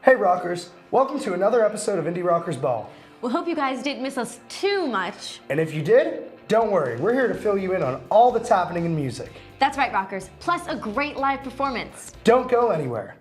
Hey rockers, welcome to another episode of Indie Rockers Ball. We hope you guys didn't miss us too much. And if you did, don't worry, we're here to fill you in on all that's happening in music. That's right, rockers, plus a great live performance. Don't go anywhere.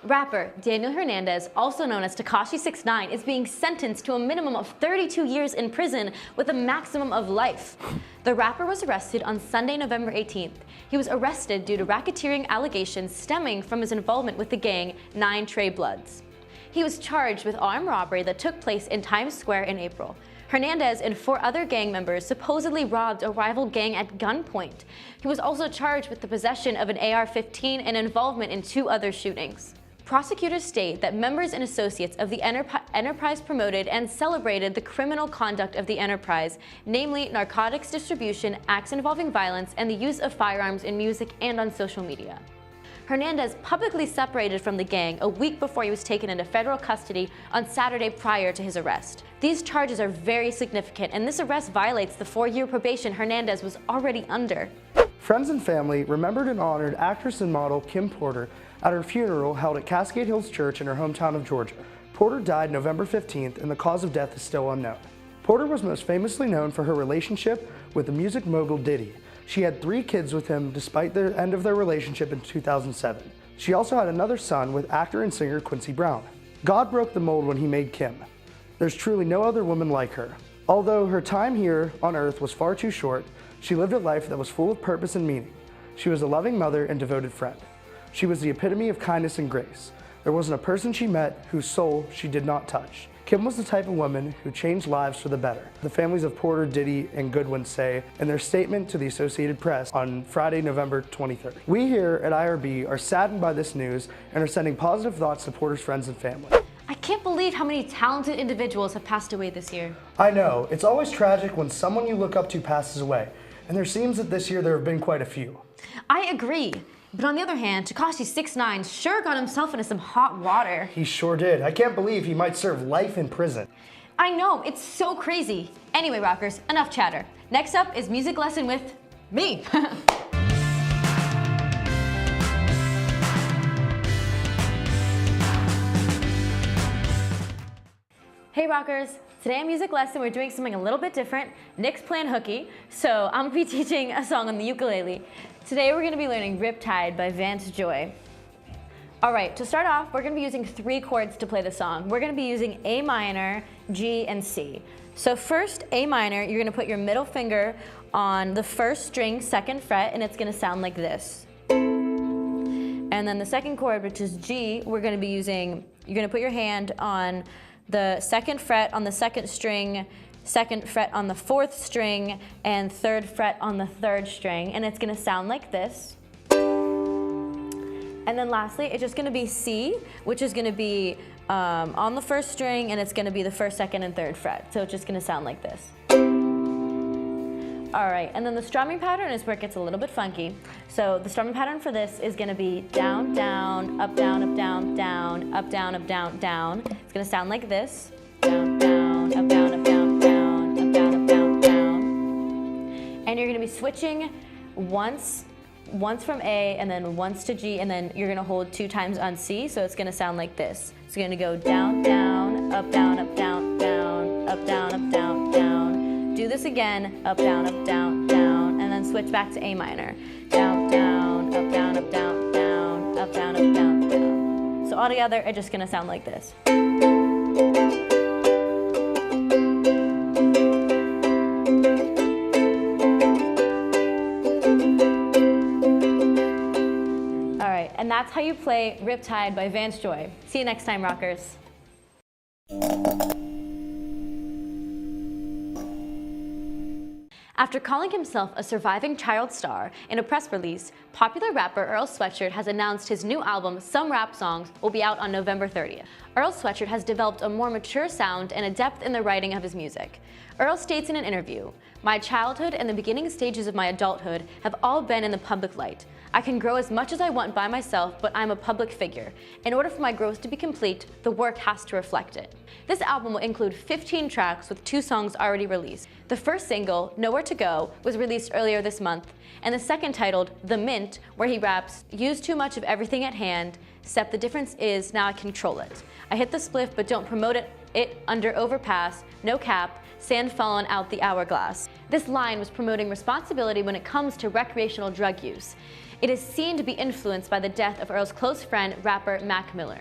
Rapper Daniel Hernandez, also known as Tekashi 6ix9ine, is being sentenced to a minimum of 32 years in prison with a maximum of life. The rapper was arrested on Sunday, November 18th. He was arrested due to racketeering allegations stemming from his involvement with the gang 9 Trey Bloods. He was charged with armed robbery that took place in Times Square in April. Hernandez and 4 other gang members supposedly robbed a rival gang at gunpoint. He was also charged with the possession of an AR-15 and involvement in 2 other shootings. Prosecutors state that members and associates of the enterprise promoted and celebrated the criminal conduct of the enterprise, namely narcotics distribution, acts involving violence, and the use of firearms in music and on social media. Hernandez publicly separated from the gang a week before he was taken into federal custody on Saturday prior to his arrest. These charges are very significant, and this arrest violates the 4-year probation Hernandez was already under. Friends and family remembered and honored actress and model Kim Porter at her funeral held at Cascade Hills Church in her hometown of Georgia. Porter died November 15th, and the cause of death is still unknown. Porter was most famously known for her relationship with the music mogul Diddy. She had 3 kids with him despite the end of their relationship in 2007. She also had another son with actor and singer Quincy Brown. God broke the mold when he made Kim. There's truly no other woman like her. Although her time here on earth was far too short, she lived a life that was full of purpose and meaning. She was a loving mother and devoted friend. She was the epitome of kindness and grace. There wasn't a person she met whose soul she did not touch. Kim was the type of woman who changed lives for the better. The families of Porter, Diddy, and Goodwin say in their statement to the Associated Press on Friday, November 23rd. We here at IRB are saddened by this news and are sending positive thoughts to Porter's friends and family. I can't believe how many talented individuals have passed away this year. I know, it's always tragic when someone you look up to passes away, and there seems that this year there have been quite a few. I agree. But on the other hand, Tekashi 6ix9ine sure got himself into some hot water. He sure did. I can't believe he might serve life in prison. I know, it's so crazy. Anyway, rockers, enough chatter. Next up is Music Lesson with me. Hey rockers, today on Music Lesson we're doing something a little bit different. Nick's playing hooky, so I'm gonna be teaching a song on the ukulele. Today we're gonna be learning Riptide by Vance Joy. All right, to start off, we're gonna be using 3 chords to play the song. We're gonna be using A minor, G, and C. So first, A minor, you're gonna put your middle finger on the 1st string, 2nd fret, and it's gonna sound like this. And then the 2nd chord, which is G, we're gonna be using, you're gonna put your hand on the 2nd fret on the 2nd string, 2nd fret on the 4th string, and 3rd fret on the 3rd string, and it's gonna sound like this. And then lastly, it's just gonna be C, which is gonna be on the 1st string, and it's gonna be the 1st, 2nd, and 3rd fret. So it's just gonna sound like this. All right, and then the strumming pattern is where it gets a little bit funky. So the strumming pattern for this is gonna be down, down, up, down, up, down, down, up, down, up, down, down. It's gonna sound like this. Down, down, up, down, up, down, down, up, down, up, down, down. And you're gonna be switching once from A, and then once to G, and then you're gonna hold 2 times on C, so it's gonna sound like this. It's gonna go down, down, up, down, up, down, down, up, down, up, down, down. Do this again, up, down, down, and then switch back to A minor. Down, down, up, down, up, down, down, up, down, up, down, down. So all together, it's just gonna sound like this. All right, and that's how you play Riptide by Vance Joy. See you next time, rockers. After calling himself a surviving child star in a press release, popular rapper Earl Sweatshirt has announced his new album, Some Rap Songs, will be out on November 30th. Earl Sweatshirt has developed a more mature sound and a depth in the writing of his music. Earl states in an interview, My childhood and the beginning stages of my adulthood have all been in the public light. I can grow as much as I want by myself, but I'm a public figure. In order for my growth to be complete, the work has to reflect it. This album will include 15 tracks with 2 songs already released. The first single, Nowhere to Go, was released earlier this month, and the second, titled The Mint, where he raps, "Use too much of everything at hand, except the difference is now I control it. I hit the spliff but don't promote it under overpass, no cap, sand falling out the hourglass." This line was promoting responsibility when it comes to recreational drug use. It is seen to be influenced by the death of Earl's close friend, rapper Mac Miller.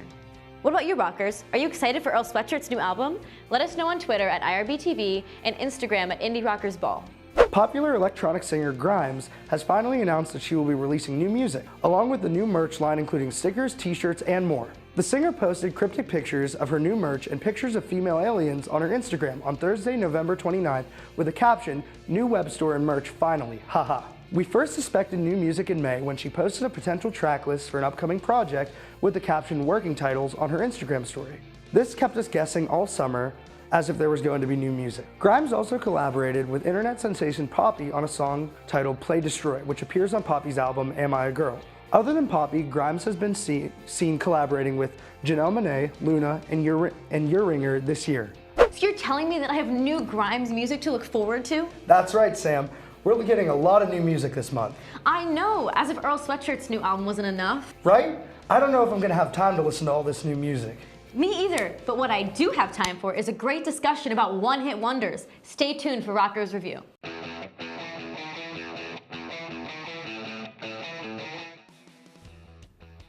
What about you, rockers? Are you excited for Earl Sweatshirt's new album? Let us know on Twitter at IRB-TV and Instagram at Indie Rockers Ball. Popular electronic singer Grimes has finally announced that she will be releasing new music, along with the new merch line including stickers, t-shirts, and more. The singer posted cryptic pictures of her new merch and pictures of female aliens on her Instagram on Thursday, November 29th, with a caption, "New web store and merch finally, haha." We first suspected new music in May when she posted a potential track list for an upcoming project with the caption "Working Titles" on her Instagram story. This kept us guessing all summer as if there was going to be new music. Grimes also collaborated with internet sensation Poppy on a song titled "Play Destroy," which appears on Poppy's album Am I a Girl? Other than Poppy, Grimes has been seen collaborating with Janelle Monáe, Luna, and Uringer this year. So you're telling me that I have new Grimes music to look forward to? That's right, Sam. We're getting a lot of new music this month. I know, as if Earl Sweatshirt's new album wasn't enough. Right? I don't know if I'm gonna have time to listen to all this new music. Me either, but what I do have time for is a great discussion about one-hit wonders. Stay tuned for Rockers Review.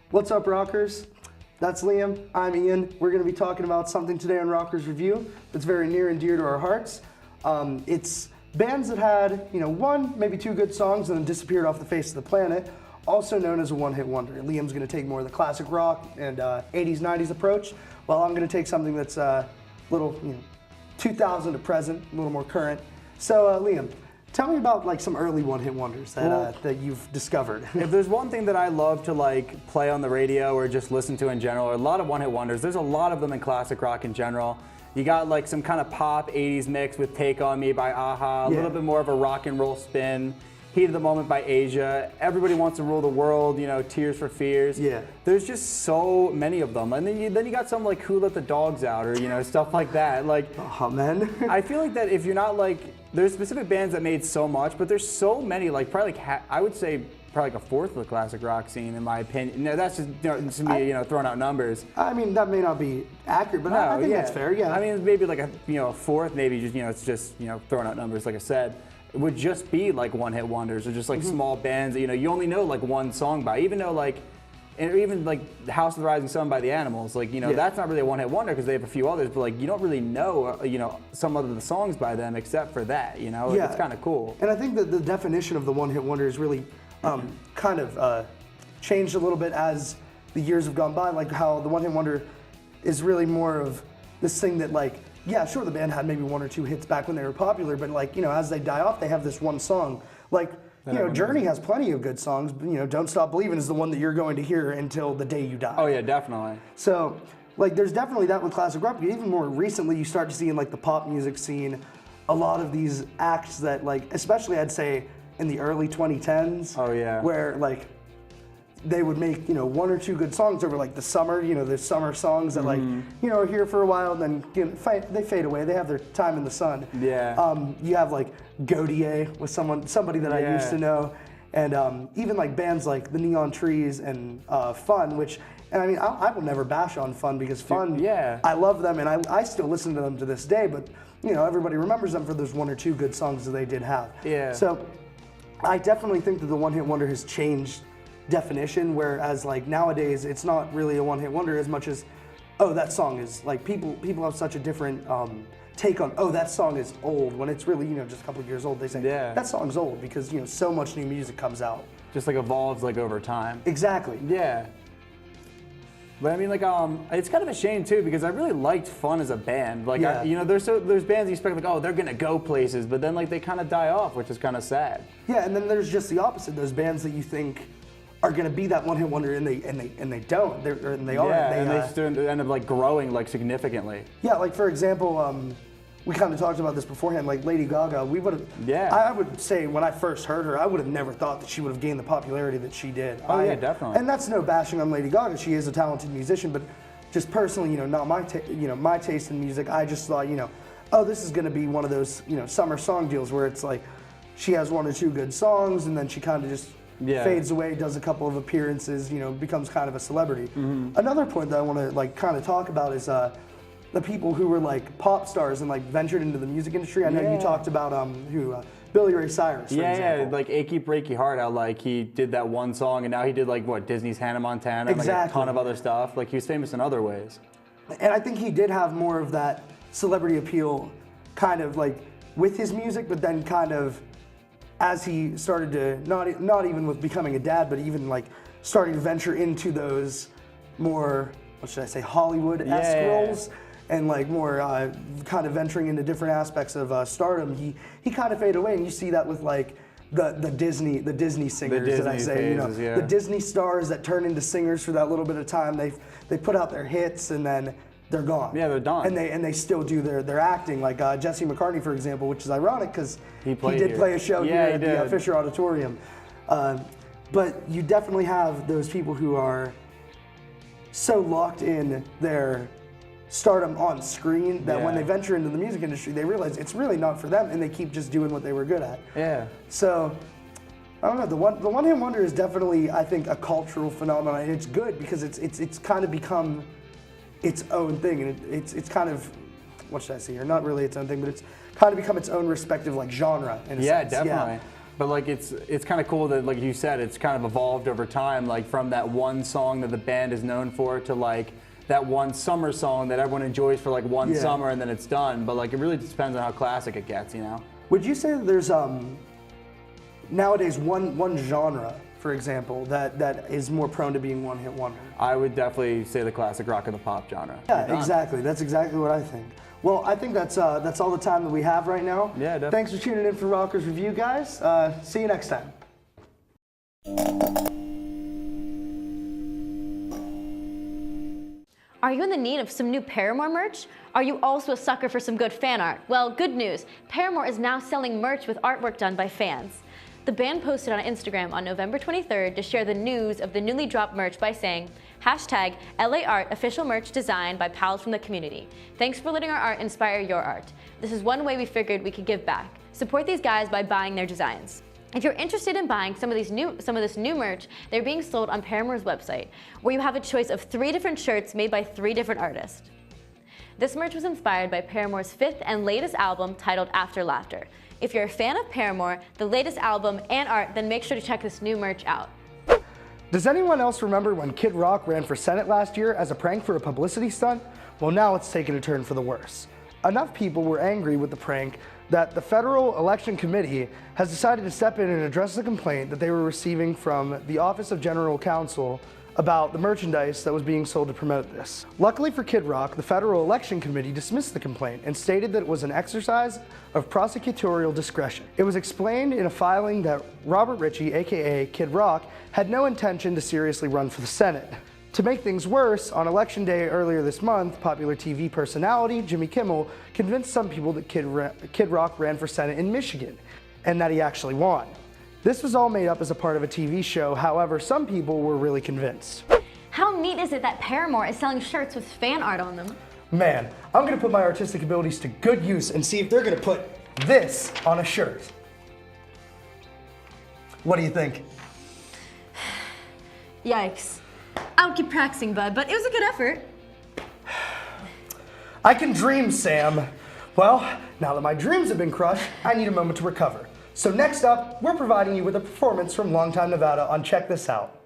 What's up, rockers? That's Liam, I'm Ian. We're gonna be talking about something today on Rockers Review that's very near and dear to our hearts. It's bands that had, one, maybe 2 good songs and then disappeared off the face of the planet, also known as a one-hit wonder. Liam's gonna take more of the classic rock and 80s, 90s approach, while I'm gonna take something that's a little, 2000 to present, a little more current. So, Liam, tell me about some early one-hit wonders that you've discovered. If there's one thing that I love to play on the radio or just listen to in general, a lot of one-hit wonders. There's a lot of them in classic rock in general. You got some kind of pop 80s mix with Take On Me by a little bit more of a rock and roll spin. Heat of the Moment by Asia. Everybody Wants to Rule the World, Tears for Fears. Yeah. There's just so many of them. And then you got some Who Let the Dogs Out or, stuff like that. Oh, man. I feel that if you're not there's specific bands that made so much, but there's so many, probably I would say probably a fourth of the classic rock scene, in my opinion. No, that's just throwing out numbers. I mean, that may not be accurate, but I think that's fair. Yeah. I mean, maybe a fourth, maybe just it's just throwing out numbers. Like I said, it would just be one-hit wonders or just small bands that you only know one song by. Even though and even House of the Rising Sun by the Animals, that's not really a one-hit wonder because they have a few others, but you don't really know some of the songs by them except for that. It's kind of cool. And I think that the definition of the one-hit wonder is really kind of changed a little bit as the years have gone by. How the one-hit wonder is really more of this thing that yeah, sure, the band had maybe 1 or 2 hits back when they were popular, but as they die off, they have this one song. Journey has plenty of good songs, but Don't Stop Believin' is the one that you're going to hear until the day you die. Oh yeah, definitely. So, there's definitely that with classic rock, but even more recently, you start to see in the pop music scene a lot of these acts that especially I'd say in the early 2010s. Oh yeah. Where they would make 1 or 2 good songs over the summer, the summer songs that are here for a while and then they fade away. They have their time in the sun. Yeah. You have Godier with somebody that I used to know, and even bands like the Neon Trees and Fun, which. And I mean, I will never bash on Fun because Fun, I love them and I still listen to them to this day, but everybody remembers them for those 1 or 2 good songs that they did have. Yeah. So I definitely think that the one-hit wonder has changed definition, whereas nowadays it's not really a one-hit wonder as much as, oh, that song is, people have such a different take on, oh, that song is old, when it's really, just a couple of years old. They say, that song's old because, so much new music comes out. Just evolves over time. Exactly. Yeah. But I mean, it's kind of a shame too because I really liked Fun as a band. There's bands you expect oh, they're gonna go places, but then they kind of die off, which is kind of sad. Yeah, and then there's just the opposite. Those bands that you think are gonna be that one-hit wonder, and they don't. They end up growing significantly. Yeah, for example, we kind of talked about this beforehand, like Lady Gaga, we would have, Yeah. I would say when I first heard her, I would have never thought that she would have gained the popularity that she did. Oh, yeah, definitely. And that's no bashing on Lady Gaga, she is a talented musician, but just personally, not my, my taste in music, I just thought, oh, this is gonna be one of those, summer song deals where it's like, she has 1 or 2 good songs, and then she kind of just fades away, does a couple of appearances, becomes kind of a celebrity. Another point that I want to like kind of talk about is the people who were like pop stars and like ventured into the music industry. I know you talked about Billy Ray Cyrus, for example. Like Achy Breaky Heart, how like he did that one song and now he did like what, Disney's Hannah Montana, and like a ton of other stuff. Like he was famous in other ways. And I think he did have more of that celebrity appeal kind of like with his music, but then kind of as he started to, not even with becoming a dad, but even like starting to venture into those more, what should I say, Hollywood-esque roles, and like more kind of venturing into different aspects of stardom, he kind of faded away, and you see that with like the Disney singers that I say, the Disney stars that turn into singers for that little bit of time. They put out their hits and then they're gone. Yeah, they're done. And they still do their acting, like Jesse McCartney, for example, which is ironic because he did play a show here at the Fisher Auditorium. But you definitely have those people who are so locked in their stardom on screen that when they venture into the music industry, they realize it's really not for them, and they keep just doing what they were good at. Yeah. So, I don't know. The one-hit wonder is definitely, I think, a cultural phenomenon, and it's good because it's kind of become its own thing, and it's kind of, what should I say here? Not really its own thing, but it's kind of become its own respective like genre in a sense. Definitely. But like it's kind of cool that, like you said, it's kind of evolved over time, like from that one song that the band is known for to like that one summer song that everyone enjoys for like one summer and then it's done. But like it really depends on how classic it gets, Would you say that there's nowadays one genre, for example, that is more prone to being one-hit wonder? I would definitely say the classic rock and the pop genre. Yeah, exactly. That's exactly what I think. Well, I think that's all the time that we have right now. Yeah, definitely. Thanks for tuning in for Rockers Review, guys. See you next time. Are you in the need of some new Paramore merch? Are you also a sucker for some good fan art? Well, good news. Paramore is now selling merch with artwork done by fans. The band posted on Instagram on November 23rd to share the news of the newly dropped merch by saying, #LAArt official merch designed by pals from the community. Thanks for letting our art inspire your art. This is one way we figured we could give back. Support these guys by buying their designs. If you're interested in buying some of this new merch, they're being sold on Paramore's website, where you have a choice of 3 different shirts made by 3 different artists. This merch was inspired by Paramore's 5th and latest album titled After Laughter. If you're a fan of Paramore, the latest album, and art, then make sure to check this new merch out. Does anyone else remember when Kid Rock ran for Senate last year as a prank for a publicity stunt? Well, now it's taken a turn for the worse. Enough people were angry with the prank that the Federal Election Committee has decided to step in and address the complaint that they were receiving from the Office of General Counsel about the merchandise that was being sold to promote this. Luckily for Kid Rock, the Federal Election Committee dismissed the complaint and stated that it was an exercise of prosecutorial discretion. It was explained in a filing that Robert Ritchie, aka Kid Rock, had no intention to seriously run for the Senate. To make things worse, on Election Day earlier this month, popular TV personality Jimmy Kimmel convinced some people that Kid Rock ran for Senate in Michigan, and that he actually won. This was all made up as a part of a TV show, however, some people were really convinced. How neat is it that Paramore is selling shirts with fan art on them? Man, I'm gonna put my artistic abilities to good use and see if they're gonna put this on a shirt. What do you think? Yikes. I'll keep practicing, bud, but it was a good effort. I can dream, Sam. Well, now that my dreams have been crushed, I need a moment to recover. So next up, we're providing you with a performance from Longtime Nevada on Check This Out.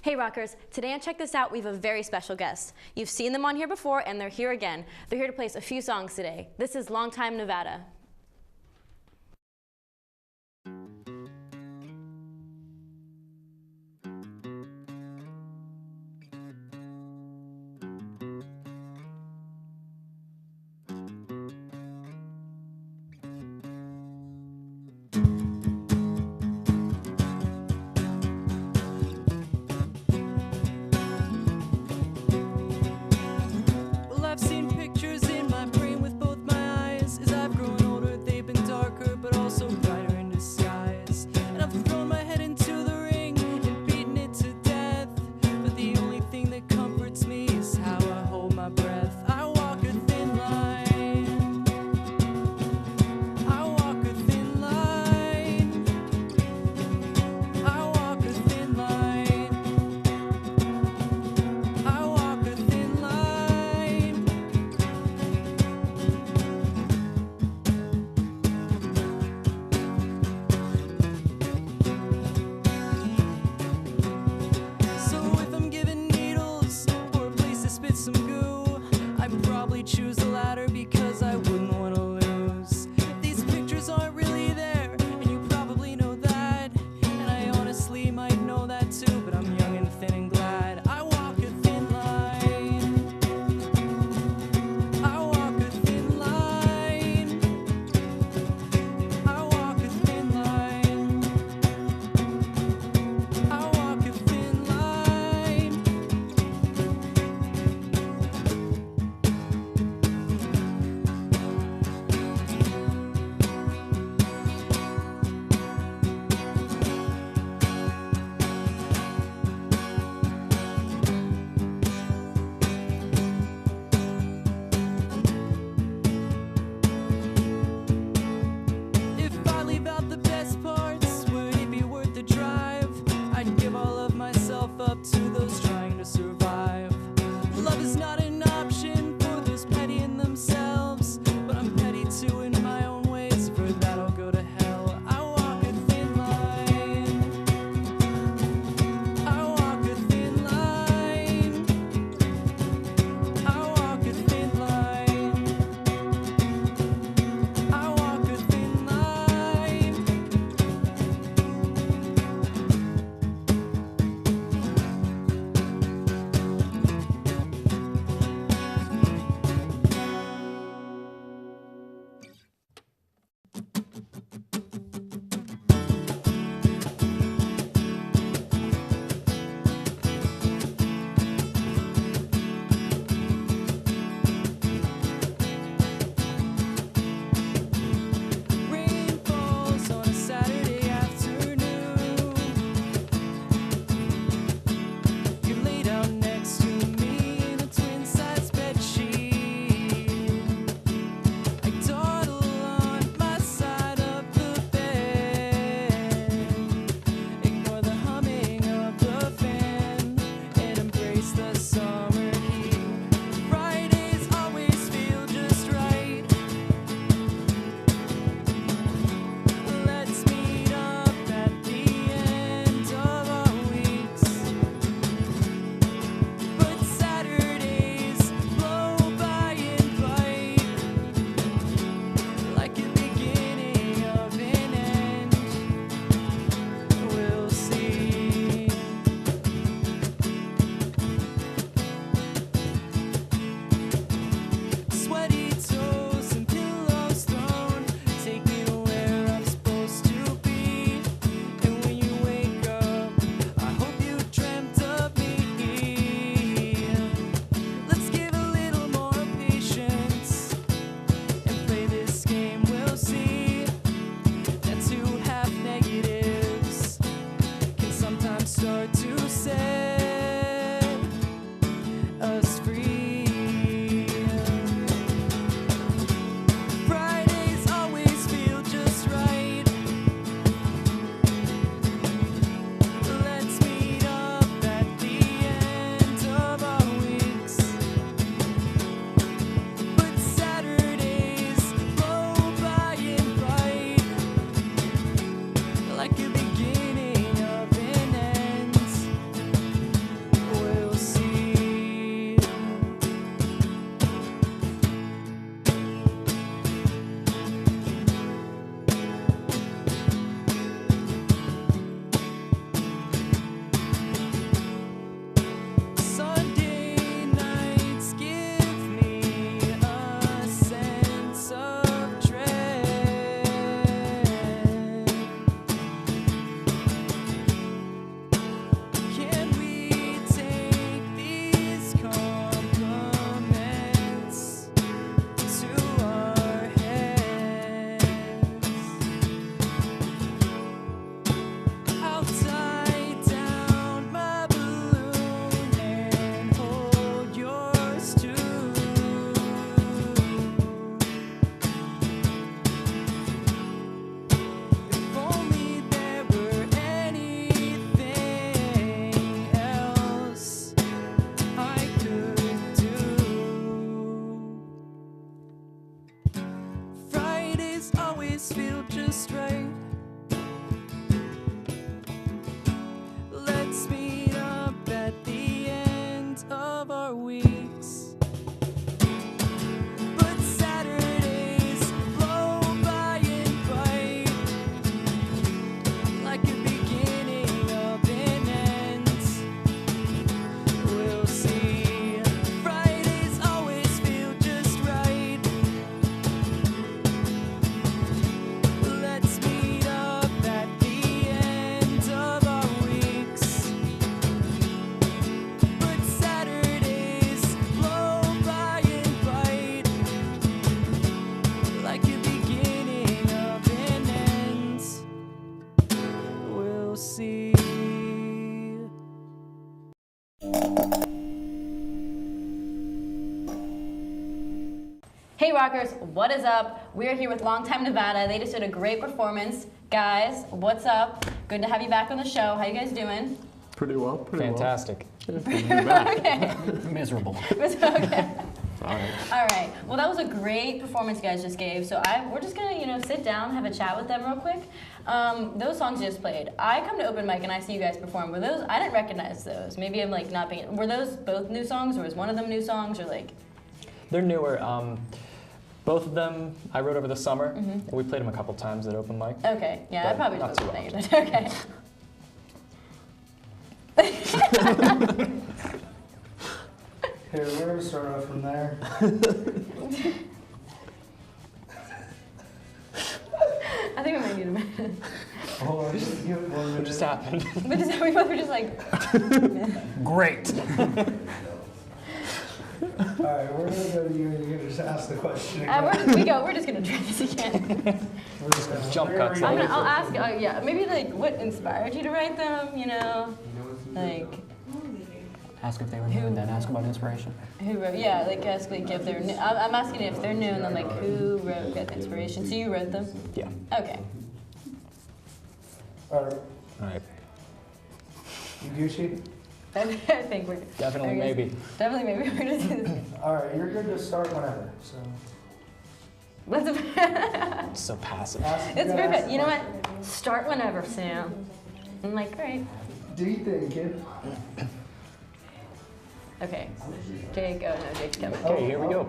Hey Rockers, today on Check This Out, we have a very special guest. You've seen them on here before, and they're here again. They're here to play us a few songs today. This is Longtime Nevada. to set us free. Fridays always feel just right. Let's meet up at the end of our weeks. But Saturdays blow by and bright, like a beginning of an end. We'll see. Sunday nights give me a sense of dread. Can we take these compliments to our heads? I'll tie down my balloon and hold yours too. If only there were anything else I could do. Fridays always feel just right. Let's meet up at the end of our weeks. But Saturdays blow by and bright, like a beginning of an end. We'll see. Fridays always feel just right. Let's meet up at the end of our weeks. But Saturdays blow by and bright, like a beginning of an end. We'll see. Hey rockers, what is up? We're here with Longtime Nevada. They just did a great performance. Guys, what's up? Good to have you back on the show. How you guys doing? Pretty well, pretty Fantastic. Okay. Miserable. Okay. All right. All right. Well, that was a great performance you guys just gave. So we're just gonna, sit down, have a chat with them real quick. Those songs you just played. I come to open mic and I see you guys perform. Were those? I didn't recognize those. Maybe I'm like not being. Were those both new songs, or was one of them new songs, or like? They're newer. Both of them I wrote over the summer. And we played them a couple times at open mic. Okay. Yeah, I But probably not just too wasn't thinking often. that. Okay. Here, we're gonna start off from there. I think we might need a minute. Hold on, just give it 1 minute. What just happened? We both were just like. Great. All right, we're gonna go to you and you're gonna just ask the question again. We're just gonna try this again. We're just gonna Jump cuts. I'll ask. Yeah, maybe like what inspired you to write them? Like Ask if they were new and then ask about inspiration. who wrote? Yeah, like ask like if they're new. I'm asking if they're new and then like who wrote that inspiration. So you wrote them? Yeah. Okay. All right, All right. you Gucci? I think we're Definitely I guess- maybe. Definitely maybe we're gonna do this. All right, you're good to start whenever. So Let's. So passive. ask, It's gotta ask perfect. the You know what? question. Start whenever, Sam. I'm like, all right. Do you think, kid? Okay. Jake. Oh no, Jake's coming. Okay, here we go.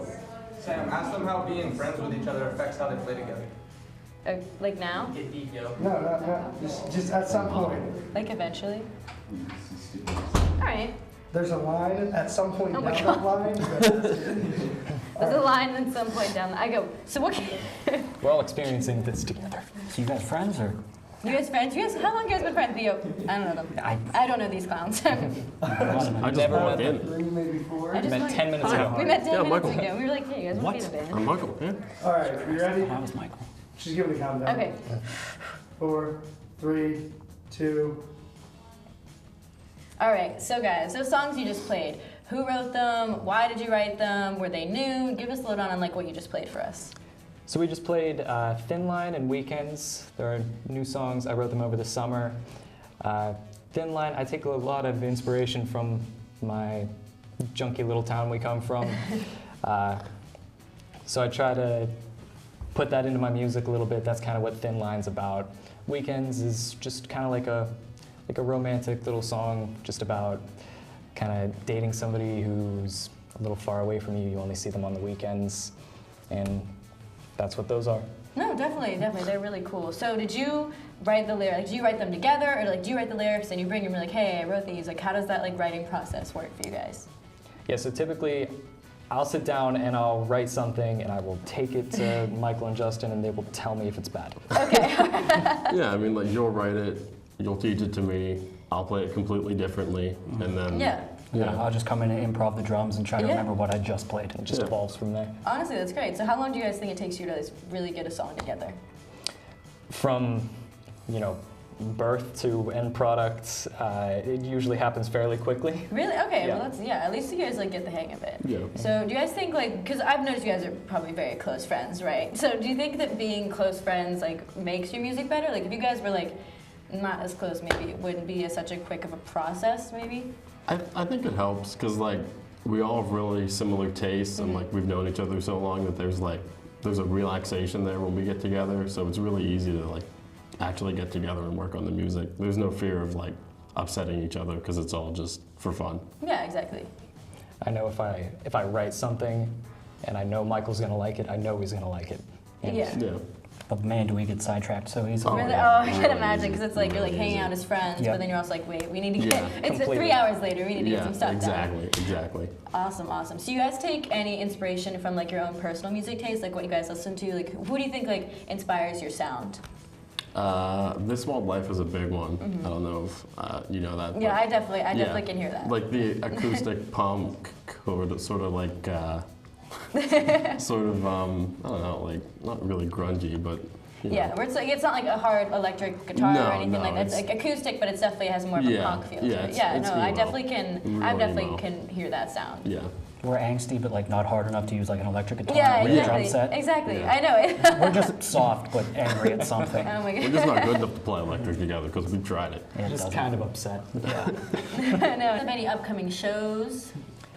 Sam, ask them how being friends with each other affects how they play together. Like now? No. Just at some point. Like eventually? All right. There's a line at some point Oh down my that God. line. There's a line at some point down. I go. So what? We're all experiencing this together. So you guys friends or? You guys friends? You guys? How long you guys been friends? Theo? I don't know them. I don't know these clowns. I just Never walked met in. 3, maybe 4. I just Met like- 10 minutes Hi. ago. We met 10 Yeah, minutes Michael. ago. We were like, hey, you guys want to be in a I'm band? Michael, yeah. All right, you ready? How was Michael? Just give it a countdown. Okay. 4, 3, 2. All right, so guys, those songs you just played, who wrote them? Why did you write them? Were they new? Give us a lowdown on like what you just played for us. So we just played Thin Line and Weekends. There are new songs. I wrote them over the summer. Thin Line, I take a lot of inspiration from my junky little town we come from. So I try to put that into my music a little bit. That's kind of what Thin Line's about. Weekends is just kind of like a romantic little song, just about kind of dating somebody who's a little far away from you. You only see them on the weekends, and that's what those are. No, definitely. They're really cool. So did you write the lyrics? Like, do you write them together, or like do you write the lyrics and you bring them like, hey, I wrote these? Like, how does that like writing process work for you guys? Yeah, so typically I'll sit down and I'll write something and I will take it to Michael and Justin and they will tell me if it's bad. Okay. Yeah, I mean, like, you'll write it, you'll teach it to me, I'll play it completely differently, and then... Yeah. I'll just come in and improv the drums and try to remember what I just played. It just evolves from there. Honestly, that's great. So how long do you guys think it takes you to really get a song together? From, birth to end product, it usually happens fairly quickly. Really? Okay. Yeah. Well, at least you guys like get the hang of it. Yeah. So do you guys think like, because I've noticed you guys are probably very close friends, right? So do you think that being close friends like makes your music better? Like if you guys were like not as close, maybe it wouldn't be such a quick of a process, maybe? I think it helps, because, like, we all have really similar tastes, and, like, we've known each other so long that there's a relaxation there when we get together, so it's really easy to, like, actually get together and work on the music. There's no fear of, like, upsetting each other, because it's all just for fun. Yeah, exactly. I know if I write something and I know Michael's gonna like it, I know he's gonna like it. And Yeah. Yeah. But man, do we get sidetracked so easily. Really? yeah. Oh, I can Really imagine, because it's like you're like really hanging easy. out as friends, Yep. but then you're also like, wait, we need to get, Yeah, it's completely. 3 hours later, we need to get some stuff done. Exactly. Awesome. So you guys take any inspiration from like your own personal music taste, like what you guys listen to? Like who do you think like inspires your sound? This Wild Life is a big one. I don't know if you know that. Yeah, but I definitely can hear that. Like the acoustic punk, sort of like, sort of, I don't know, like, not really grungy, but, you know. Yeah, where it's not like a hard electric guitar No, or anything no, like that. It's like acoustic, but it definitely has more of a Yeah, punk feel to yeah, it. it's- Yeah, it's no, I emo. definitely can. I Really definitely emo. can hear that sound. Yeah. We're angsty, but like not hard enough to use like an electric guitar Yeah, with a drum set. exactly. Yeah. I know it. We're just soft but angry at something. Oh my We're god. just not good enough to play electric together, because we've tried it. Yeah, it Just doesn't. kind of upset. Yeah. No. Have any upcoming shows?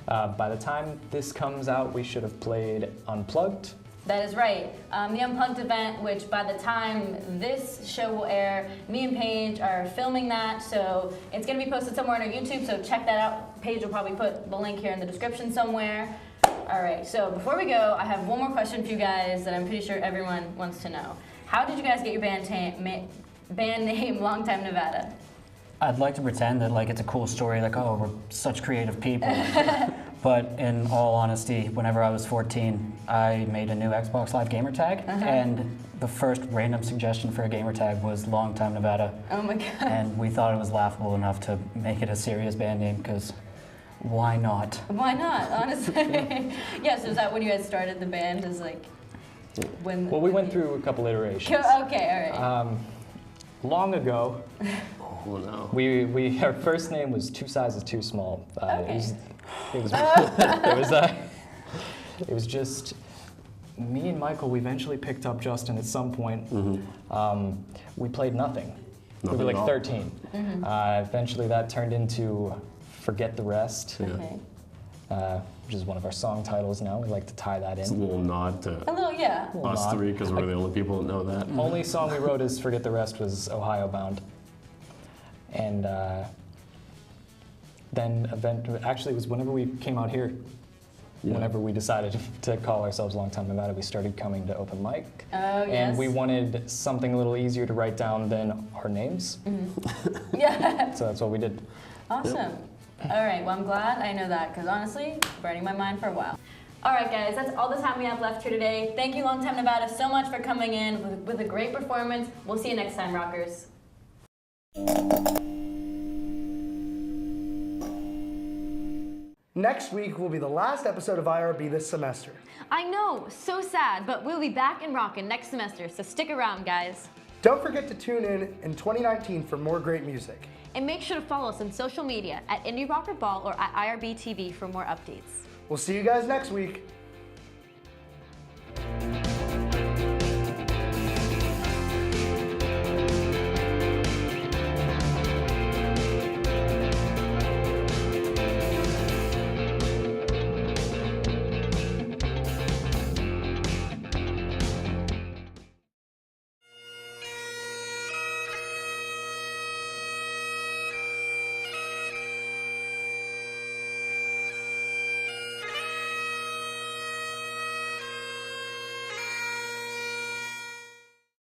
By the time this comes out, we should have played Unplugged. That is right. The Unplugged event, which by the time this show will air, me and Paige are filming that, so it's going to be posted somewhere on our YouTube, so check that out. Paige will probably put the link here in the description somewhere. All right, so before we go, I have one more question for you guys that I'm pretty sure everyone wants to know. How did you guys get your band name Long Time Nevada? I'd like to pretend that like it's a cool story, like, oh, we're such creative people. But in all honesty, whenever I was 14, I made a new Xbox Live gamer tag, and the first random suggestion for a gamer tag was Long Time Nevada. Oh my god. And we thought it was laughable enough to make it a serious band name, because why not? Why not, honestly? Yeah, so is that when you guys started the band? Is like when? Well, we went through a couple iterations. Okay, all right. Long ago, Oh, no. our first name was Two Sizes Too Small. Okay. It was just me and Michael. We eventually picked up Justin at some point. We played nothing. We Nothing were at like all. 13. Eventually, that turned into Forget the Rest, Yeah. Okay. which is one of our song titles now. We like to tie that It's a in. little nod to A little, yeah. us nod. three, because we're the only people that know that. Only song we wrote as Forget the Rest was Ohio Bound. And then actually it was whenever we came out here, Yeah. whenever we decided to call ourselves Long Time Nevada, we started coming to open mic. Oh, yes. And we wanted something a little easier to write down than our names. Yeah. So that's what we did. Awesome. All right, well, I'm glad I know that, because honestly, burning my mind for a while. All right, guys, that's all the time we have left here today. Thank you, Long Time Nevada, so much for coming in with a great performance. We'll see you next time, rockers. Next week will be the last episode of IRB this semester. I know, so sad, but we'll be back in rockin' next semester, so stick around, guys. Don't forget to tune in 2019 for more great music. And make sure to follow us on social media at Indie Rocker Ball or at IRB-TV for more updates. We'll see you guys next week.